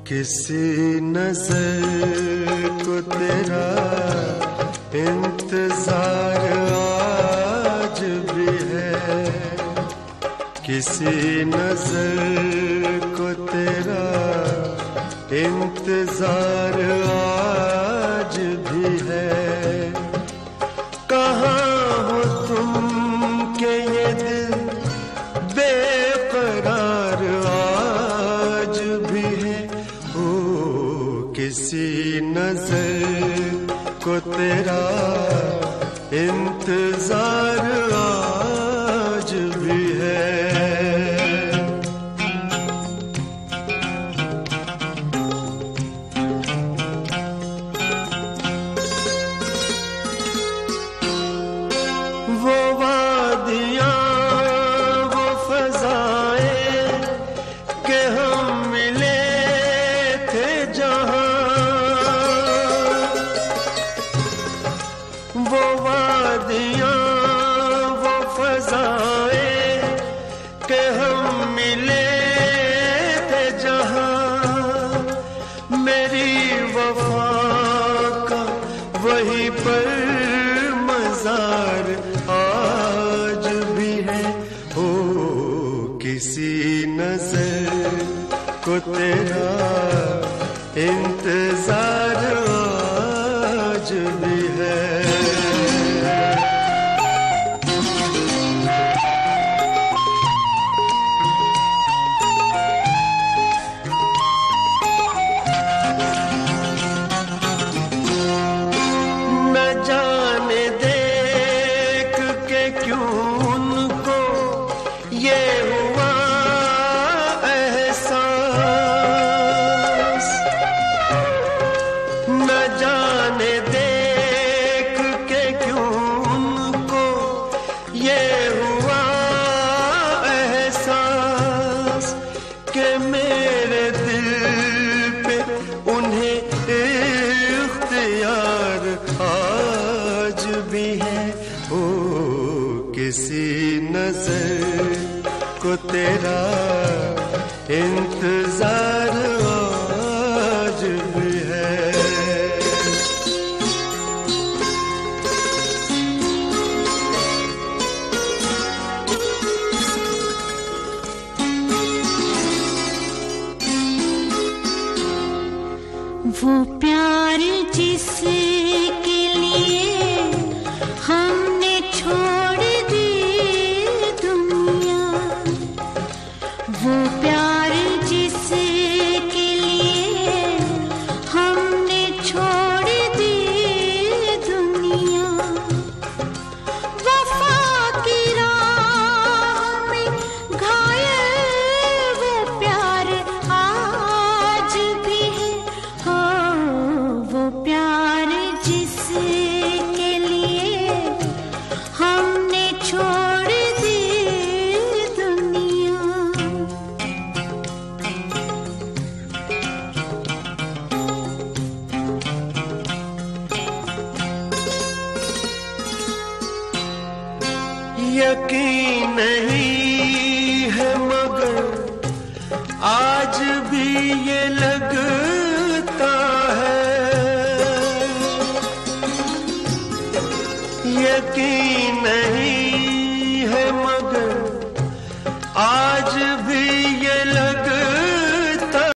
किसी नजर को तेरा इंतजार आज भी है, किसी नजर को तेरा इंतजार आज भी है। कहाँ हो तुम के ये दिल बेकरार आज भी है। किसी नजर को तेरा इंतजार आज भी है। वो वादियाँ वो फज़ाएं के हम मिले थे जहाँ, वो वादियाँ वो फज़ाएं के हम मिले थे जहाँ, मेरी वफ़ा का वहीं पर मज़ार आज भी है। हो किसी नज़र को तेरा इंतजार आज भी है। न जाने देख के क्यों उनको ये हुआ एहसास, न जाने देख के क्यों उनको ये हुआ एहसास कि मेरे दिल पे उन्हें इख्तियार आज भी है। ओ किसी नजर को तेरा इंतजार आज भी है। वो प्यार जिसके लिए हमने छोड़ दी दुनिया, वो प्यार जिसके लिए हमने छोड़ दी दुनिया, वफा की राह में घायल वो प्यार आज भी है। हो वो प्यार जिसके लिए हमने छोड़ दी दुनिया। यकीन नहीं है मगर आज भी ये लगता है, यकीन नहीं है मगर आज भी